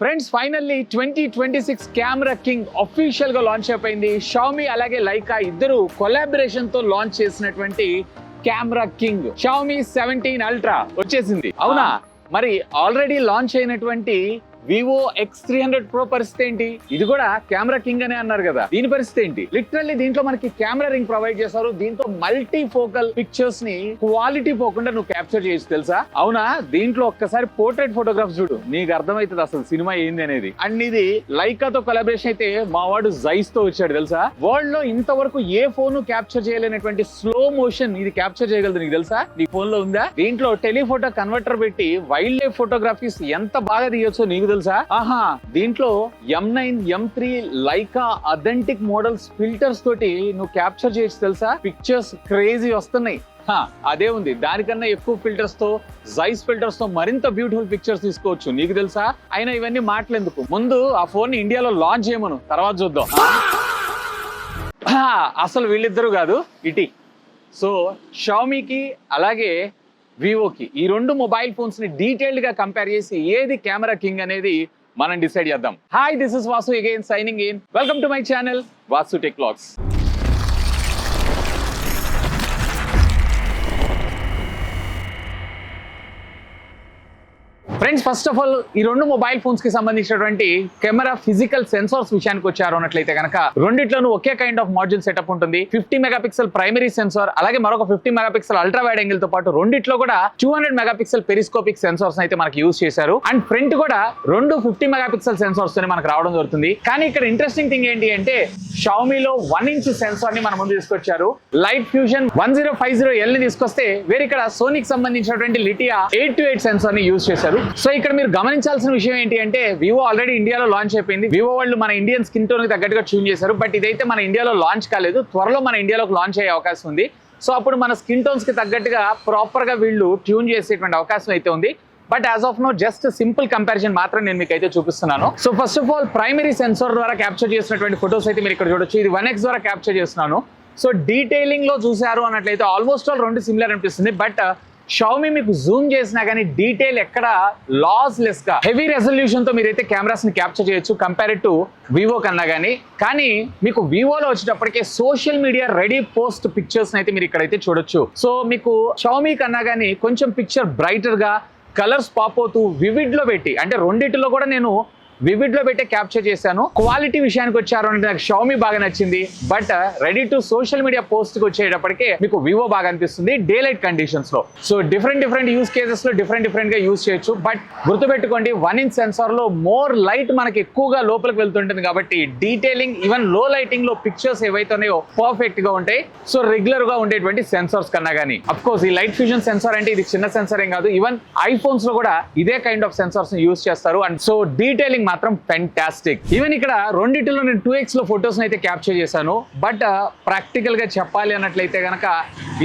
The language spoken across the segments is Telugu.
Friends finally 2026 camera king official గా లాంచ్ అయిపోయింది. షామీ అలాగే లైకా ఇద్దరు కొలాబరేషన్ తో లాంచ్ చేసినటువంటి కెమెరా కింగ్ షామీ 17 అల్ట్రా వచ్చేసింది. అవునా, మరి ఆల్రెడీ లాంచ్ అయినటువంటి వివో X300 Pro పరిస్థితి ఏంటి? ఇది కూడా కెమెరా కింగ్ అనే అన్నారు కదా, దీని పరిస్థితి ఏంటి? లిటరల్లీ దీంట్లో మనకి కెమెరా రింగ్ ప్రొవైడ్ చేశారు. దీంతో మల్టీ ఫోకల్ పిక్చర్స్ ని క్వాలిటీ పోకుండా నువ్వు క్యాప్చర్ చేయొచ్చు తెలుసా? అవునా, దీంట్లో ఒక్కసారి పోర్ట్రేట్ ఫోటోగ్రాఫ్స్ చూడు, నీకు అర్థమవుతుంది అసలు సినిమా ఏంది అనేది. అండ్ ఇది లైకాతో కొలాబరేషన్ అయితే మా వాడు జైస్ తో వచ్చాడు తెలుసా. వరల్డ్ లో ఇంతవరకు ఏ ఫోన్ క్యాప్చర్ చేయలేనటువంటి స్లో మోషన్ ఇది క్యాప్చర్ చేయగలదు. నీకు తెలుసా? నీ ఫోన్ లో ఉందా? దీంట్లో టెలిఫోటో కన్వర్టర్ పెట్టి వైల్డ్ లైఫ్ ఫోటోగ్రఫీస్ ఎంత బాగా తీయొచ్చో నీకు తెలుసా? ఆహా, దీంట్లో M9 M3 Lyca authentic models filters తోటి నువ్వు క్యాప్చర్ చేయొచ్చు తెలుసా. పిక్చర్స్ క్రేజీ వస్తున్నాయి. అదే ఉంది, దానికన్నా ఎక్కువ ఫిల్టర్స్ తో జైస్ ఫిల్టర్స్ తో మరింత బ్యూటిఫుల్ పిక్చర్స్ తీసుకోవచ్చు. నీకు తెలుసా? అయినా ఇవన్నీ మాటలెందుకు, ముందు ఆ ఫోన్ ని ఇండియాలో లాంచ్ చేయమను, తర్వాత చూద్దాం. అసలు వీళ్ళిద్దరు కాదు ఇటీ. సో షామీకి అలాగే వివోకి ఈ రెండు మొబైల్ ఫోన్స్ ని డీటెయిల్డ్ గా కంపేర్ చేసి ఏది కెమెరా కింగ్ అనేది మనం డిసైడ్ చేద్దాం. Hi, this is Vasu again signing in. Welcome to my channel Vasu tech vlogs. Friends, first of all ఈ రెండు మొబైల్ ఫోన్స్ కి సంబంధించినటువంటి కెమెరా ఫిజికల్ సెన్సార్స్ విషయానికి వచ్చారు అన్నట్లయితే కనుక రెండిట్లోనూ ఒకే కైండ్ ఆఫ్ మాడ్యూల్ సెటప్ ఉంటుంది. 50 మెగాపిక్సెల్ ప్రైమరీ సెన్సార్ అలాగే మరొక 50 మెగాపిక్సెల్ అల్ట్రా వైడ్ యాంగిల్ తో పాటు రెండిట్లో కూడా 200 మెగాపిక్సెల్ పెరిస్కోపిక్ సెన్సార్స్ అయితే మనకి యూజ్ చేశారు. అండ్ ఫ్రంట్ కూడా రెండు 50 మెగాపిక్సెల్ సెన్సార్స్ తో మనకు రావడం జరుగుతుంది. కానీ ఇక్కడ ఇంట్రెస్టింగ్ థింగ్ ఏంటి అంటే షామీలో 1 ఇంచ్ సెన్సార్ ని మన ముందు తీసుకొచ్చారు. లైట్ ఫ్యూజన్ 1050L ని తీసుకొస్తే వేరే ఇక్కడ సోనీకి సంబంధించినటువంటి లిటియా 828 సెన్సార్ ని యూజ్ చేశారు. సో ఇక్కడ మీరు గమనించాల్సిన విషయం ఏంటి అంటే వివో ఆల్రెడీ ఇండియాలో లాంచ్ అయిపోయింది. వివో వాళ్ళు మన ఇండియన్ స్కిన్ టోన్ కి తగ్గట్టుగా ట్యూన్ చేశారు. బట్ ఇదైతే మన ఇండియాలో లాంచ్ కాలేదు, త్వరలో మన ఇండియాలోకి లాంచ్ అయ్యే అవకాశం ఉంది. సో అప్పుడు మన స్కిన్ టోన్స్ కి తగ్గట్టుగా ప్రాపర్ గా వీళ్ళు ట్యూన్ చేసేటువంటి అవకాశం అయితే ఉంది. But as of now just simple comparison మాత్రం నేను మీకు అయితే చూపిస్తున్నాను. So first of all primary sensor ద్వారా క్యాప్చర్ చేసినటువంటి ఫొటోస్ అయితే మీరు ఇక్కడ చూడొచ్చు. ఇది 1x ద్వారా క్యాప్చర్ చేస్తున్నాను. సో డీటెయిలింగ్ లో చూసారు అన్నట్లయితే ఆల్మోస్ట్ ఆల్ రెండు సిమిలర్ అనిపిస్తుంది. బట్ షామీ మీకు జూమ్ చేసినా కానీ డీటెయిల్ ఎక్కడ లాస్ లెస్ గా హెవీ రెజల్యూషన్ తో మీరైతే కెమెరాస్ ని క్యాప్చర్ చేయొచ్చు కంపేర్ టు వివో కన్నా కానీ మీకు వివోలో వచ్చేటప్పటికే social media ready post pictures అయితే మీరు ఇక్కడైతే చూడొచ్చు. సో మీకు షామీ కన్నా కానీ కొంచెం పిక్చర్ బ్రైటర్ గా కలర్స్ పాప్ అవుతూ వివిడ్ లో పెట్టి, అంటే రెండిటిలో కూడా నేను వివిడ్ లో పెట్టే క్యాప్చర్ చేశాను. క్వాలిటీ విషయానికి వచ్చారు అంటే నాకు షామీ బాగా నచ్చింది. But ready to social media post కి వచ్చేటప్పటికే మీకు వివో బాగా అనిపిస్తుంది డే లైట్ కండిషన్స్ లో. సో డిఫరెంట్ యూస్ కేసెస్ లో డిఫరెంట్ గా యూస్ చేయొచ్చు. బట్ గుర్తుపెట్టుకోండి 1 ఇంచ్ సెన్సార్ లో మోర్ లైట్ మనకి ఎక్కువగా లోపలికి వెళ్తుంటుంది కాబట్టి డీటెయిలింగ్ ఈవెన్ లో లైటింగ్ లో పిక్చర్స్ ఏవైతే ఉన్నాయో పర్ఫెక్ట్ గా ఉంటాయి. సో రెగ్యులర్ గా ఉండేటువంటి సెన్సార్స్ కన్నా కానీ అఫ్ కోర్స్ ఈ లైట్ ఫ్యూజన్ సెన్సార్ అంటే ఇది చిన్న సెన్సార్ ఏం కాదు. ఈవెన్ ఐఫోన్స్ లో కూడా ఇదే కైండ్ ఆఫ్ సెన్సార్స్ ని యూస్ చేస్తారు. అండ్ సో డీటెయిలింగ్ మాత్రం ఫెంటాస్టిక్. ఈవెన్ ఇక్కడ రెండిటిలో నేను 2x లో ఫొటోస్ అయితే క్యాప్చర్ చేశాను. బట్ ప్రాక్టికల్ గా చెప్పాలి అన్నట్లయితే గనక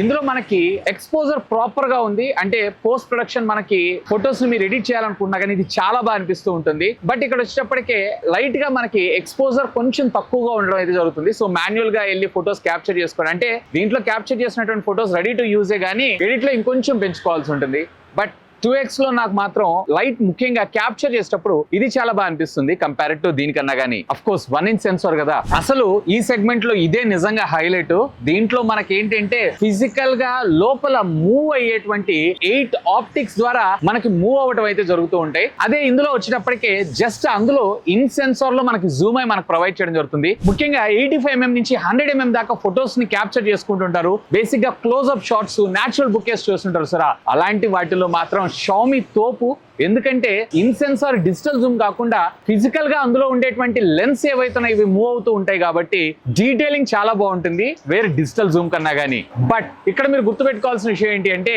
ఇందులో మనకి ఎక్స్పోజర్ ప్రాపర్ గా ఉంది. అంటే పోస్ట్ ప్రొడక్షన్ మనకి ఫొటోస్ ని మీరు ఎడిట్ చేయాలనుకున్నా కానీ ఇది చాలా బాగా అనిపిస్తూ ఉంటుంది. బట్ ఇక్కడ వచ్చేటప్పటికే లైట్ గా మనకి ఎక్స్పోజర్ కొంచెం తక్కువగా ఉండడం అయితే జరుగుతుంది. సో మాన్యువల్ గా వెళ్ళి ఫొటోస్ క్యాప్చర్ చేసుకోండి. అంటే దీంట్లో క్యాప్చర్ చేసినటువంటి ఫొటోస్ రెడీ టు యూజే కానీ ఎడిట్ లో ఇంకొంచెం పెంచుకోవాల్సి ఉంటుంది. బట్ 2x లో నాకు మాత్రం లైట్ ముఖ్యంగా క్యాప్చర్ చేసేటప్పుడు ఇది చాలా బాగా అనిపిస్తుంది కంపేర్ టు దీనికన్నా కానీ. అఫ్ కోర్స్ 1 ఇంచ్ సెన్సార్ కదా, అసలు ఈ సెగ్మెంట్ లో ఇదే నిజంగా హైలైట్. దీంట్లో మనకి ఏంటంటే ఫిజికల్ గా లోపల మూవ్ అయ్యేటువంటి 8 ఆప్టిక్స్ ద్వారా మనకి మూవ్ అవ్వడం అయితే జరుగుతూ ఉంటాయి. అదే ఇందులో వచ్చేటప్పటికే జస్ట్ అందులో ఇన్ సెన్సార్ లో మనకి జూమ్ అయి మనకు ప్రొవైడ్ చేయడం జరుగుతుంది. ముఖ్యంగా 85mm నుంచి 100mm దాకా ఫొటోస్ ని క్యాప్చర్ చేసుకుంటుంటారు. బేసిక్ గా close up shots, natural bouquets చూస్తుంటారు సరే. అలాంటి వాటిలో మాత్రం షామీ తోపు. ఎందుకంటే ఇన్ సెన్సార్ డిజిటల్ జూమ్ కాకుండా ఫిజికల్ గా అందులో ఉండేటువంటి లెన్స్ ఏవైతున్నాయి ఇవి మూవ్ అవుతూ ఉంటాయి కాబట్టి డీటెయిలింగ్ చాలా బాగుంటుంది వేరే డిజిటల్ జూమ్ కన్నా కానీ. బట్ ఇక్కడ మీరు గుర్తుపెట్టుకోవాల్సిన విషయం ఏంటి అంటే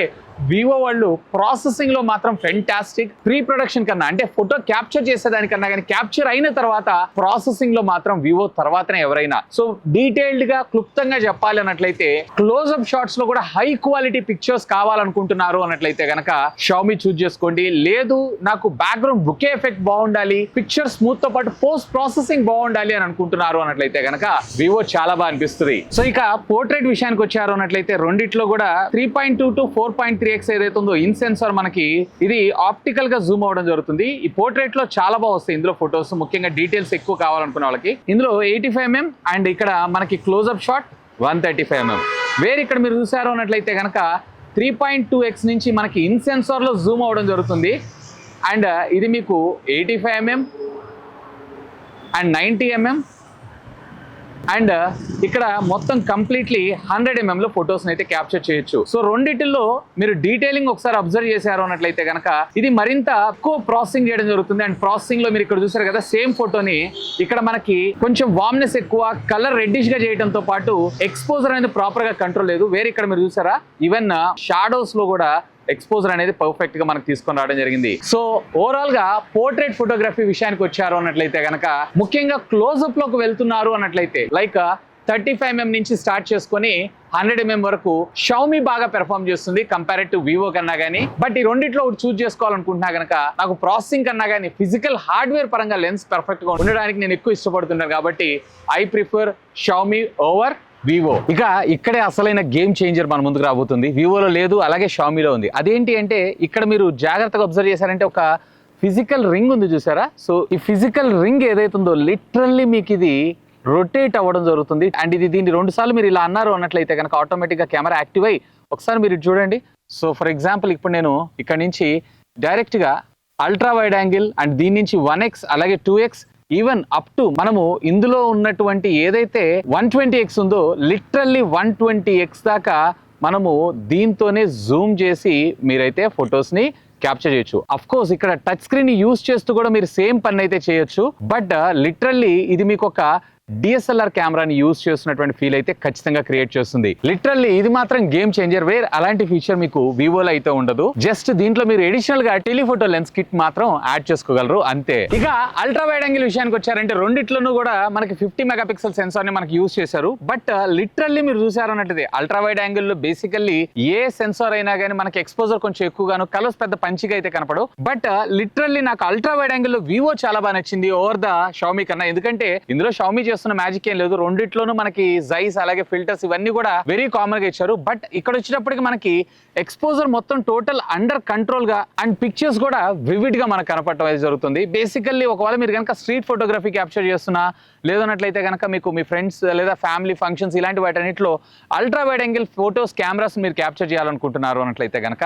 వివో వాళ్ళు ప్రాసెసింగ్ లో మాత్రం ఫెంటాస్టిక్. ప్రీ ప్రొడక్షన్ కన్నా అంటే ఫోటో క్యాప్చర్ చేసేదానికన్నా కానీ క్యాప్చర్ అయిన తర్వాత ప్రాసెసింగ్ లో మాత్రం వివో తర్వాతనే ఎవరైనా. సో డీటెయిల్డ్ గా క్లుప్తంగా చెప్పాలి అన్నట్లయితే క్లోజ్అప్ షాట్స్ లో కూడా హై క్వాలిటీ పిక్చర్స్ కావాలనుకుంటున్నారు అన్నట్లయితే గనక షామీ చూస్ చేసుకోండి. లేదు నాకు బ్యాక్గ్రౌండ్ బుకే ఎఫెక్ట్ బాగుండాలి, పిక్చర్ స్మూత్ తో పాటు పోస్ట్ ప్రాసెసింగ్ బాగుండాలి అని అనుకుంటున్నారు అన్నట్లయితే గనక వివో చాలా బాగా అనిపిస్తుంది. సో ఇక పోర్ట్రేట్ విషయానికి వచ్చారు అన్నట్లయితే రెండిట్లో కూడా 3.2 to 4.3 120x ఏదైతే ఉందో ఇన్ సెన్సార్ మనకి ఇది ఆప్టికల్ గా జూమ్ అవడం జరుగుతుంది. ఈ పోర్ట్రేట్ లో చాలా బాగా వస్తాయి ఇందులో ఫొటోస్, ముఖ్యంగా డీటెయిల్స్ ఎక్కువ కావాలనుకునే వాళ్ళకి. ఇందులో 85mm అండ్ ఇక్కడ మనకి క్లోజ్అప్ షాట్ 135mm. వేరే ఇక్కడ మీరు చూసారు అన్నట్లయితే కనుక 3.2x నుంచి మనకి ఇన్ సెన్సార్ లో జూమ్ అవడం జరుగుతుంది. అండ్ ఇది మీకు 85mm అండ్ 90mm అండ్ ఇక్కడ మొత్తం కంప్లీట్లీ 100mm లో ఫొటోస్ అయితే క్యాప్చర్ చేయొచ్చు. సో రెండిటిల్లో మీరు డీటెయిలింగ్ ఒకసారి అబ్జర్వ్ చేశారు అన్నట్లయితే కనుక ఇది మరింత ఎక్కువ ప్రాసెసింగ్ చేయడం జరుగుతుంది. అండ్ ప్రాసెసింగ్ లో మీరు ఇక్కడ చూసారు కదా సేమ్ ఫోటోని ఇక్కడ మనకి కొంచెం వార్మ్నెస్ ఎక్కువ, కలర్ రెడ్డిష్ గా చేయడంతో పాటు ఎక్స్పోజర్ అనేది ప్రాపర్ గా కంట్రోల్ లేదు. వేరే ఇక్కడ మీరు చూసారా ఈవెన్ షాడోస్ లో కూడా ఎక్స్పోజర్ అనేది పర్ఫెక్ట్ గా మనకు తీసుకొని రావడం జరిగింది. సో ఓవరాల్ గా పోర్ట్రేట్ ఫోటోగ్రఫీ విషయానికి వచ్చారు అన్నట్లయితే కనుక ముఖ్యంగా క్లోజ్అప్ లోకి వెళ్తున్నారు అన్నట్లయితే లైక్ 35mm నుంచి స్టార్ట్ చేసుకొని 100mm వరకు షామీ బాగా పెర్ఫార్మ్ చేస్తుంది కంపేర్ టు వివో కన్నా గానీ. బట్ ఈ రెండిట్లో ఒకటి చూస్ చేసుకోవాలనుకుంటున్నా కనుక నాకు ప్రాసెసింగ్ కన్నా గానీ ఫిజికల్ హార్డ్వేర్ పరంగా లెన్స్ పర్ఫెక్ట్ గా ఉండడానికి నేను ఎక్కువ ఇష్టపడుతున్నాను కాబట్టి I prefer Xiaomi over Vivo. ఇక ఇక్కడే అసలైన గేమ్ చేంజర్ మన ముందుకు రాబోతుంది. వివోలో లేదు, అలాగే షామీలో ఉంది. అదేంటి అంటే ఇక్కడ మీరు జాగ్రత్తగా అబ్జర్వ్ చేశారంటే ఒక ఫిజికల్ రింగ్ ఉంది చూసారా. సో ఈ ఫిజికల్ రింగ్ ఏదైతుందో లిటరల్లీ మీకు ఇది రొటేట్ అవ్వడం జరుగుతుంది. అండ్ ఇది దీన్ని 2 సార్లు మీరు ఇలా అన్నారు అన్నట్లయితే కనుక ఆటోమేటిక్గా కెమెరా యాక్టివ్ అయ్యి ఒకసారి మీరు చూడండి. సో ఫర్ ఎగ్జాంపుల్ ఇప్పుడు నేను ఇక్కడ నుంచి డైరెక్ట్గా అల్ట్రా వైడ్ యాంగిల్ అండ్ దీని నుంచి 1x అలాగే 2x ఈవెన్ అప్ టు మనము ఇందులో ఉన్నటువంటి ఏదైతే 120x ఉందో లిటరల్లీ 120x దాకా మనము దీంతోనే జూమ్ చేసి మీరైతే ఫొటోస్ ని క్యాప్చర్ చేయొచ్చు. అఫ్ కోర్స్ ఇక్కడ టచ్ స్క్రీన్ యూజ్ చేస్తూ కూడా మీరు సేమ్ పని అయితే చేయొచ్చు. బట్ లిటరల్లీ ఇది మీకు ఒక డిఎస్ఎల్ఆర్ కెమెరాని యూజ్ చేస్తున్నటువంటి ఫీల్ అయితే ఖచ్చితంగా క్రియేట్ చేస్తుంది. లిటరల్లీ ఇది మాత్రం గేమ్ చేంజర్. వేర్ అలాంటి ఫీచర్ మీకు వివోలో అయితే ఉండదు. జస్ట్ దీంట్లో మీరు అడిషనల్ గా టెలిఫోటో లెన్స్ కిట్ మాత్రం యాడ్ చేసుకోగలరు అంతే. ఇక అల్ట్రా వైడ్ యాంగిల్ విషయానికి వచ్చారంటే రెండిట్లోనూ కూడా మనకి 50 మెగాపిక్సెల్ సెన్సార్ ని మనకి యూజ్ చేశారు. బట్ లిటరల్లీ మీరు చూసారు అన్నట్టు అల్ట్రా వైడ్ యాంగిల్ లో బేసికల్లీ ఏ సెన్సార్ అయినా కానీ మనకి ఎక్స్పోజర్ కొంచెం ఎక్కువగాను కలర్స్ పెద్ద పంచిగా అయితే కనపడవు. బట్ లిటరల్లీ నాకు అల్ట్రా వైడ్ యాంగిల్ లో వివో చాలా బాగా నచ్చింది ఓవర్ ద షామీ కన్నా. ఎందుకంటే ఇందులో షామీ మ్యాజిక్ ఏం లేదు, రెండిట్లోనూ మనకి జైస్ అలాగే ఫిల్టర్స్ ఇవన్నీ కూడా వెరీ కామన్ గా ఇచ్చారు. బట్ ఇక్కడ వచ్చేటప్పటికి మనకి ఎక్స్పోజర్ మొత్తం టోటల్ అండర్ కంట్రోల్ గా అండ్ పిక్చర్స్ కూడా వివిడ్ గా మనకు కనపడటం అయితే జరుగుతుంది. బేసికల్లీ ఒకవేళ మీరు కనుక స్ట్రీట్ ఫోటోగ్రఫీ క్యాప్చర్ చేస్తున్నా లేదన్నట్లయితే కనుక మీకు మీ ఫ్రెండ్స్ లేదా ఫ్యామిలీ ఫంక్షన్స్ ఇలాంటి వాటన్నిటిలో ultra wide angle photos cameras మీరు క్యాప్చర్ చేయాలనుకుంటున్నారు అన్నట్లయితే కనుక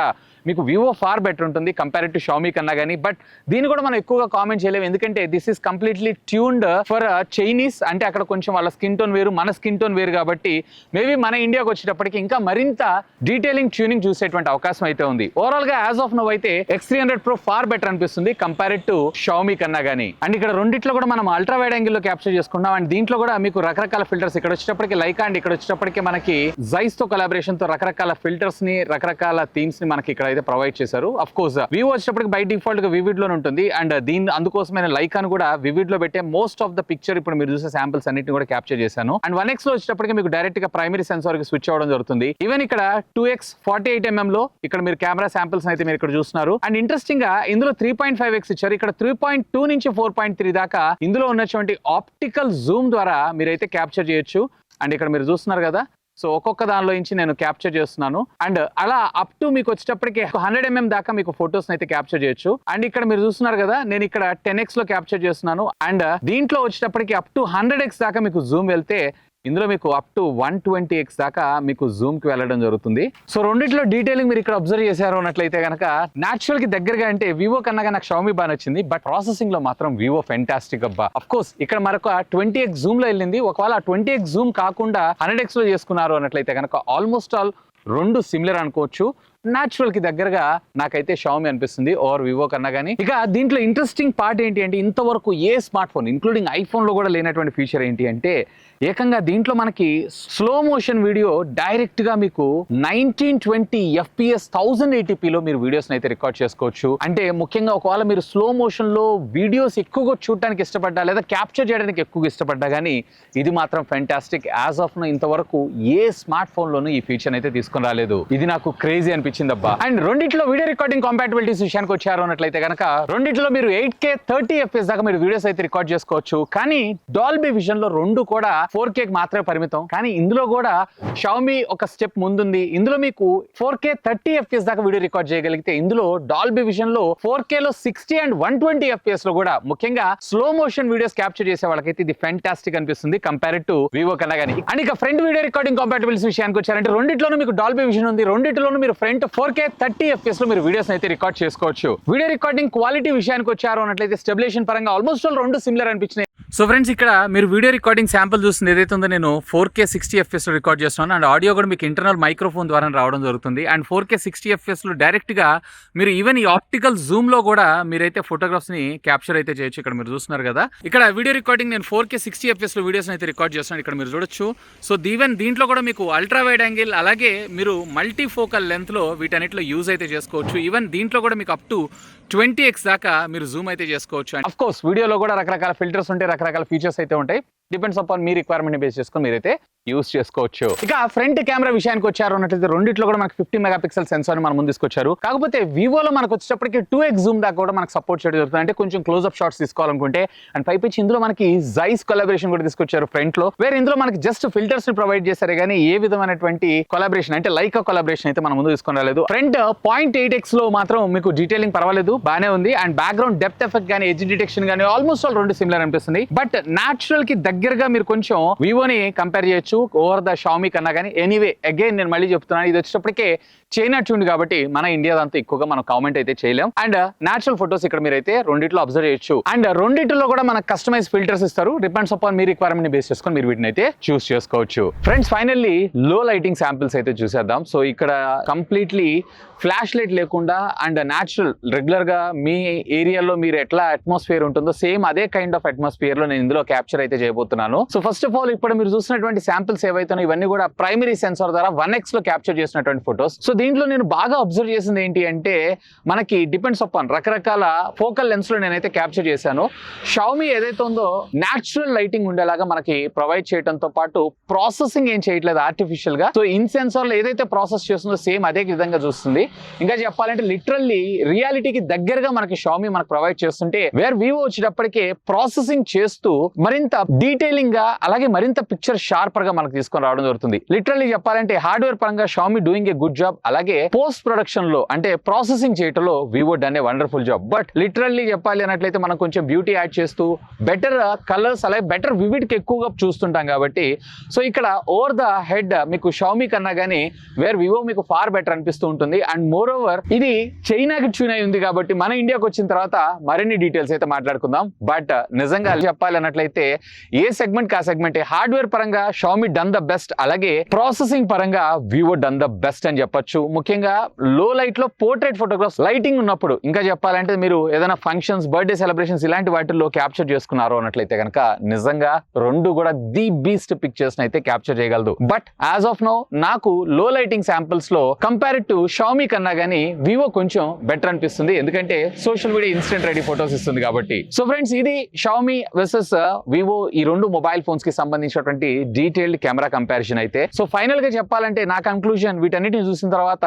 మీకు వివో ఫార్ బెటర్ ఉంటుంది కంపేర్ టు షామీ కన్నా కానీ. బట్ దీన్ని కూడా మనం ఎక్కువగా కామెంట్ చేయలేము, ఎందుకంటే this is completely tuned for Chinese. అంటే అక్కడ కొంచెం వాళ్ళ స్కిన్ టోన్ వేరు, మన స్కిన్ టోన్ వేరు కాబట్టి మేబీ మన ఇండియాకి వచ్చేటప్పటికి ఇంకా మరింత డీటెయిలింగ్ ట్యూనింగ్ చూసేటువంటి అవకాశం అయితే ఉంది. ఓవరాల్ గా యాజ్ ఆఫ్ నౌ అయితే X300 Pro ఫార్ బెటర్ అనిపిస్తుంది కంపేర్ టు షామీ కన్నా కానీ. అండ్ ఇక్కడ రెండిట్లో కూడా మనం అల్ట్రా వైడ్ యాంగిల్ లో క్యాప్చర్ చేసుకున్నాం. అండ్ దీంట్లో కూడా మీకు రకరకాల ఫిల్టర్స్ ఇక్కడ వచ్చేటప్పటికి లైకా అండ్ ఇక్కడ వచ్చేటప్పటికి మనకి జైస్ తో కొలాబరేషన్ తో రకరకాల ఫిల్టర్స్ ని రకరకాల థీమ్స్ ని మనకి ఇక్కడ అయితే ప్రొవైడ్ చేశారు. అఫ్ కోర్స్ వివో వచ్చేటప్పటికి బై డిఫాల్ట్ గా వివిడ్ లో ఉంటుంది. అండ్ అందుకోసమైన లైకాను కూడా వివిడ్ లో పెట్టే మోస్ట్ ఆఫ్ ద పిక్చర్ ఇప్పుడు మీరు చూసే శాంపిల్స్ అన్నిటిని కూడా క్యాప్చర్ చేశాను. అండ్ 1x లో వచ్చేటప్పటికి మీకు డైరెక్ట్ గా ప్రైమరీ సెన్సార్ కి స్విచ్ అవ్వడం జరుగుతుంది. ఈవెన్ ఇక్కడ 2x 48mm లో ఇక్కడ మీరు కెమెరా శాంపిల్స్ అయితే మీరు ఇక్కడ చూస్తున్నారు. అండ్ ఇంట్రెస్టింగ్ గా ఇందులో 3.5x ఇచ్చారు. ఇక్కడ 3.2 నుంచి 4.3 దాకా ఇందులో ఉన్నటువంటి ఆప్టికల్ జూమ్ ద్వారా మీరైతే క్యాప్చర్ చేయొచ్చు. అండ్ ఇక్కడ మీరు చూస్తున్నారు కదా, సో ఒక్కొక్క దానిలో నుంచి నేను క్యాప్చర్ చేస్తున్నాను. అండ్ అలా అప్ టు మీకు వచ్చేటప్పటికి 100mm దాకా మీకు ఫొటోస్ అయితే క్యాప్చర్ చేయొచ్చు. అండ్ ఇక్కడ మీరు చూస్తున్నారు కదా, నేను ఇక్కడ 10x లో క్యాప్చర్ చేస్తున్నాను. అండ్ దీంట్లో వచ్చేటప్పటికి అప్ టు 100x దాకా మీకు జూమ్ వెళ్తే ఇందులో మీకు అప్ టు 120x దాకా మీకు జూమ్ కి వెళ్ళడం జరుగుతుంది. సో రెండిట్లో డీటెయిలింగ్ మీరు ఇక్కడ అబ్జర్వ్ చేశారు అన్నట్లయితే కనుక న్యాచురల్ కి దగ్గరగా అంటే వివో కన్నా నాకు షామీ బాగా నచ్చింది. బట్ ప్రాసెసింగ్ లో మాత్రం వివో ఫెంటాస్టిక్ అబ్బా. అఫ్ కోర్స్ ఇక్కడ మరొక 20x జూమ్ లో వెళ్ళింది. ఒకవేళ 20x జూమ్ కాకుండా 100x లో చేసుకున్నారు అన్నట్లయితే కనుక ఆల్మోస్ట్ ఆల్ రెండు సిమిలర్ అనుకోవచ్చు. న్యాచురల్ కి దగ్గరగా నాకైతే షామీ అనిపిస్తుంది ఓవర్ వివో కన్నా కానీ. ఇక దీంట్లో ఇంట్రెస్టింగ్ పార్ట్ ఏంటి అంటే ఇంతవరకు ఏ స్మార్ట్ ఫోన్ ఇంక్లూడింగ్ ఐఫోన్ లో కూడా లేనటువంటి ఫీచర్ ఏంటి అంటే ఏకంగా దీంట్లో మనకి స్లో మోషన్ వీడియో డైరెక్ట్ గా మీకు 1920 FPS 1080p లో మీరు వీడియోస్ అయితే రికార్డ్ చేసుకోవచ్చు. అంటే ముఖ్యంగా ఒకవేళ మీరు స్లో మోషన్ లో వీడియోస్ ఎక్కువగా చూడడానికి ఇష్టపడ్డా లేదా క్యాప్చర్ చేయడానికి ఎక్కువగా ఇష్టపడ్డా కానీ ఇది మాత్రం ఫెంటాస్టిక్. యాజ్ ఆఫ్ నో ఇంతవరకు ఏ స్మార్ట్ ఫోన్ లోనూ ఈ ఫీచర్ అయితే తీసుకొని రాలేదు. ఇది నాకు క్రేజీ అనిపించింది. అనిపించింది అబ్బా. అండ్ రెండిట్లో వీడియో రికార్డింగ్ కంపాటబిలిటీస్ విషయానికి వచ్చారు అన్నట్లయితే కనుక రెండిట్లో మీరు 8K 30 FPS దాకా మీరు వీడియోస్ అయితే రికార్డ్ చేసుకోవచ్చు. కానీ డాల్బీ విజన్ లో రెండు కూడా 4K మాత్రమే పరిమితం. కానీ ఇందులో కూడా Xiaomi ఒక స్టెప్ ముందుంది. ఇందులో మీకు 4K 30 FPS దాకా వీడియో రికార్డ్ చేయగలిగితే ఇందులో డాల్బీ విజన్ లో 4K లో 60 అండ్ 120 FPS లో కూడా ముఖ్యంగా స్లో మోషన్ వీడియోస్ క్యాప్చర్ చేసే వాళ్ళకైతే ఇది ఫెంటాస్టిక్ అనిపిస్తుంది కంపేర్డ్ టు వివో కన్నా గానీ. అండ్ ఇక ఫ్రంట్ వీడియో రికార్డింగ్ కంపాటబిలిటీస్ విషయానికి వచ్చారంటే రెండిట్లోనూ మీకు డాల్బీ విజన్ ఉంది. రెండిట్లోనూ మీరు ఫ్రంట్ 4K 30 FPS లో మీరు వీడియోస్ అయితే రికార్డ్ చేసుకోవచ్చు. వీడియో రికార్డింగ్ క్వాలిటీ విషయానికి వచ్చారు అన్నట్లయితే స్టెబిలైజేషన్ పరంగా ఆల్మోస్ట్ రెండు సిమిలర్ అనిపించినాయి. సో ఫ్రెండ్స్, ఇక్కడ మీరు వీడియో రికార్డింగ్ శాంపుల్ చూస్తుంది ఏదైతే ఉందో నేను 4K 60 FPS లో రికార్డ్ చేస్తున్నాను. అండ్ ఆడియో కూడా మీకు ఇంటర్నల్ మైక్రోఫోన్ ద్వారా రావడం జరుగుతుంది. అండ్ 4K 60 FPS లో డైరెక్ట్ గా మీరు ఈవెన్ ఈ ఆప్టికల్ జూమ్ లో కూడా మీరైతే ఫోటోగ్రాఫ్స్ ని క్యాప్చర్ అయితే చేయొచ్చు. ఇక్కడ మీరు చూస్తున్నారు కదా, ఇక్కడ వీడియో రికార్డింగ్ నేను 4K 60 FPS లో వీడియోస్ అయితే రికార్డ్ చేస్తున్నాను. ఇక్కడ మీరు చూడొచ్చు. సో ఈవెన్ దీంట్లో కూడా మీకు అల్ట్రా వైడ్ యాంగిల్ అలాగే మీరు మల్టీ ఫోకల్ లెంత్ లో వీటన్నిటిలో యూజ్ అయితే చేసుకోవచ్చు. ఈవెన్ దీంట్లో కూడా మీకు అప్ టు 20x దాకా మీరు జూమ్ అయితే చేసుకోవచ్చు. అండ్ ఆఫ్ కోర్స్ వీడియోలో కూడా రకరకాల ఫిల్టర్స్ ఉంటాయి, రకరకాల ఫీచర్స్ అయితే ఉంటాయి. Depends upon me requirement base చేసుకొని మీరైతే యూస్ చేసుకోవచ్చు. ఇక ఫ్రంట్ కెమెరా విషయానికి వచ్చారు అన్నట్లయితే రెండిట్లో కూడా మనకి 50 మెగాపిక్సెల్ సెన్సార్ మన ముందు తీసుకొచ్చారు. కాకపోతే వివోలో మనకు వచ్చేటప్పటికి 2x జూమ్ దాకా కూడా మనకు సపోర్ట్ చేయడం జరుగుతుంది. అంటే కొంచెం క్లోజ్అప్ షాట్స్ తీసుకోవాలనుకుంటే. అండ్ పైపించి ఇందులో మనకి జైస్ కొలాబరేషన్ కూడా తీసుకొచ్చారు ఫ్రంట్ లో. వేరే ఇందులో మనకి జస్ట్ ఫిల్టర్స్ ని ప్రొవైడ్ చేశారు కానీ ఏ విధమైనటువంటి కొలాబరేషన్ అంటే లైకా కొలాబరేషన్ అయితే మన ముందు తీసుకొని రాలేదు. ఫ్రంట్ 0.8x లో మాత్రం మీకు డీటెయిలింగ్ పర్వాలేదు, బానే ఉంది. అండ్ బ్యాక్గ్రౌండ్ డెప్త్ ఎఫెక్ట్ కానీ ఎడ్జ్ డిటెక్షన్ కానీ ఆల్మోస్ట్ ఆల్ రెండు సిమిలర్ అనిపిస్తుంది. బట్ న్యాచురల్ కి దగ్గరగా మీరు కొంచెం వివోని కంపేర్ చేయొచ్చు ఓవర్ ద Xiaomi కన్నా కానీ. ఎనీవే అగైన్ నేను మళ్ళీ చెప్తున్నాను, ఇది వచ్చేటప్పటికే చైనా ట్యూన్ కాబట్టి మన ఇండియా దాంతో ఎక్కువగా మనం కామెంట్ అయితే చేయలేం. అండ్ న్యాచురల్ ఫోటోస్ ఇక్కడ మీరైతే రెండిట్లో అబ్జర్వ్ చేయొచ్చు. అండ్ రెండిట్లో కూడా మనకు కస్టమైజ్ ఫిల్టర్స్ ఇస్తారు. Depends upon me requirement base చేసుకొని మీరు వీటిని అయితే చూస్ చేసుకోవచ్చు. ఫ్రెండ్స్, ఫైనల్లీ లో లైటింగ్ శాంపిల్స్ అయితే చూసేద్దాం. సో ఇక్కడ కంప్లీట్లీ ఫ్లాష్ లైట్ లేకుండా అండ్ న్యాచురల్ రెగ్యులర్ గా మీ ఏరియాలో మీరు ఎట్లా అట్మాస్ఫియర్ ఉంటుందో సేమ్ అదే కైండ్ ఆఫ్ అట్మాస్ఫియర్ లో నేను ఇందులో క్యాప్చర్ అయితే చేయబోతున్నాను. సో ఫస్ట్ ఆఫ్ ఆల్ ఇప్పుడు మీరు చూసినటువంటి శాంపిల్స్ ఏవైతే ఇవన్నీ కూడా ప్రైమరీ సెన్సార్ ద్వారా 1x లో క్యాప్చర్ చేసినటువంటి ఫోటోస్. సో దీంట్లో నేను బాగా అబ్జర్వ్ చేసింది ఏంటి అంటే మనకి డిపెండ్స్ అపాన్ రకరకాల ఫోకల్ లెన్స్ లో నేనైతే క్యాప్చర్ చేశాను. Xiaomi ఏదైతే ఉందో న్యాచురల్ లైటింగ్ ఉండేలాగా మనకి ప్రొవైడ్ చేయడంతో పాటు ప్రాసెసింగ్ ఏం చేయట్లేదు ఆర్టిఫిషియల్ గా. సో ఇన్ సెన్సార్ లో ఏదైతే ప్రాసెస్ చేస్తుందో సేమ్ అదే విధంగా చూస్తుంది. ఇంకా చెప్పాలంటే లిటరల్లీ రియాలిటీకి దగ్గరగా మనకి Xiaomi మనకు ప్రొవైడ్ చేస్తుంటే వేర్ వివో వచ్చేటప్పటికే ప్రాసెసింగ్ చేస్తూ మరింత డీటెయిలింగ్ గా అలాగే మరింత పిక్చర్ షార్పర్ గా మనకు తీసుకొని రావడం జరుగుతుంది. లిటరల్లీ చెప్పాలంటే హార్డ్వేర్ పరంగా Xiaomi doing a good job. అలాగే పోస్ట్ ప్రొడక్షన్ లో అంటే ప్రాసెసింగ్ చేయటంలో Vivo done a wonderful job. But literally చెప్పాలి అన్నట్లయితే మనం కొంచెం బ్యూటీ యాడ్ చేస్తూ బెటర్ కలర్స్ అలాగే బెటర్ వివిడ్ కి ఎక్కువగా చూస్తుంటాం కాబట్టి సో ఇక్కడ ఓవర్ ద హెడ్ మీకు Xiaomi కన్నా కానీ వేర్ వివో మీకు ఫార్ బెటర్ అనిపిస్తూ ఉంటుంది. అండ్ మోర్ ఓవర్ ఇది చైనాకి ట్యూన్ అయి ఉంది కాబట్టి మన ఇండియాకి వచ్చిన తర్వాత మరిన్ని డీటెయిల్స్ అయితే మాట్లాడుకుందాం. బట్ నిజంగా చెప్పాలి అన్నట్లయితే ఏ సెగ్మెంట్ కా సెగ్మెంట్ హార్డ్వేర్ పరంగా Xiaomi డన్ ద బెస్ట్, అలాగే ప్రాసెసింగ్ పరంగా వివో డన్ ద బెస్ట్ అని చెప్పొచ్చు. ముఖ్యంగా లో లైట్ లో పోర్ట్రేట్ ఫోటోగ్రాఫ్స్ లైటింగ్ ఉన్నప్పుడు ఇంకా చెప్పాలంటే మీరు ఏదైనా ఫంక్షన్స్ బర్త్డే సెలబ్రేషన్స్ ఇలాంటి వాటిల్లో క్యాప్చర్ చేసుకున్నారు అన్నట్లయితే కనుక నిజంగా రెండు కూడా ది బీస్ట్ పిక్చర్స్ అయితే క్యాప్చర్ చేయగలదు. బట్ యాజ్ ఆఫ్ నౌ నాకు లో లైటింగ్ శాంపిల్స్ లో కంపేర్ టు Xiaomi కన్నా కానీ వివో కొంచెం బెటర్ అనిపిస్తుంది. ఎందుకంటే social media instant ready photos ఇస్తుంది కాబట్టి. సో ఫ్రెండ్స్, ఇది Xiaomi వర్సెస్ వివో ఈ రెండు మొబైల్ ఫోన్స్ కి సంబంధించినటువంటి డీటెయిల్డ్ కెమెరా కంపారిజన్ అయితే. సో ఫైనల్ గా చెప్పాలంటే నా కంక్లూజన్ వీటన్నిటిని చూసిన తర్వాత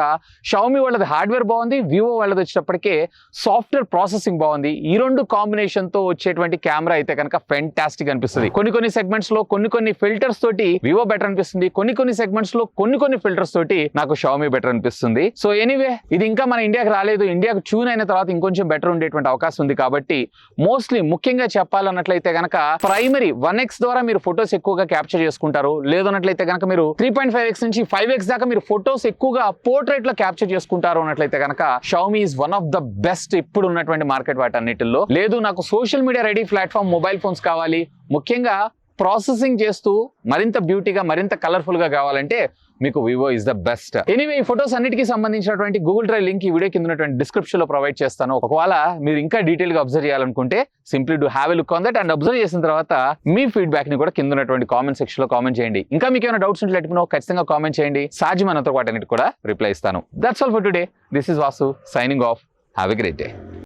Xiaomi వాళ్ళది హార్డ్వేర్ బాగుంది, వివో వాళ్ళది వచ్చేటప్పటికే సాఫ్ట్వేర్ ప్రాసెసింగ్ బాగుంది. ఈ రెండు కాంబినేషన్ తో వచ్చేటువంటి కెమెరా అయితే కనుక ఫెంటాస్టిక్ అనిపిస్తుంది. కొన్ని సెగ్మెంట్స్ లో కొన్ని ఫిల్టర్స్ తోటి వివో బెటర్ అనిపిస్తుంది, కొన్ని సెగ్మెంట్స్ లో కొన్ని ఫిల్టర్స్ తోటి నాకు Xiaomi బెటర్ అనిపిస్తుంది. సో ఎనీవే ఇది ఇంకా మన ఇండియాకి రాలేదు. ఇండియాకు ట్యూన్ అయిన తర్వాత ఇంకొంచెం బెటర్ ఉండేటువంటి అవకాశం ఉంది కాబట్టి మోస్ట్లీ ముఖ్యంగా చెప్పాలన్నట్లయితే కనుక ప్రైమరీ 1x ద్వారా మీరు ఫొటోస్ ఎక్కువగా క్యాప్చర్ చేసుకుంటారు. లేదన్నట్లయితే కనుక మీరు 3.5x నుంచి 5x దాకా మీరు ఫొటోస్ ఎక్కువగా పోర్ట్రేట్ లో క్యాప్చర్ చేసుకుంటారు అన్నట్లయితే కనుక Xiaomi is one of the best ఇప్పుడు ఉన్నటువంటి మార్కెట్ వాటన్నిటిలో. లేదు నాకు social media ready platform mobile phones కావాలి, ముఖ్యంగా ప్రాసెసింగ్ చేస్తూ మరింత బ్యూటీగా మరింత కలర్ఫుల్ గా కావాలంటే మీకు Vivo is the best. Anyway ఈ ఫొటోస్ అన్నిటికీ సంబంధించినటువంటి గూగుల్ డ్రైవ్ లింక్ ఈ వీడియో కింద ఉన్నటువంటి డిస్క్రిప్షన్ లో ప్రొవైడ్ చేస్తాను. ఒకవేళ మీరు ఇంకా డీటెయిల్ గా అబ్జర్వ్ చేయాలనుకుంటే simply do have a look on that. And observe చేసిన తర్వాత మీ ఫీడ్బ్యాక్ ని కూడా కింద ఉన్నటువంటి కామెంట్ సెక్షన్ లో కామెంట్ చేయండి. ఇంకా మీకు ఏమైనా డౌట్స్ ఉంటే లెట్ మీ నో, ఖచ్చితంగా కామెంట్ చేయండి. సాధ్యమైనంత వాటి అన్నిటి కూడా రిప్లై ఇస్తాను. That's all for today. This is Vasu signing off. Have a great day.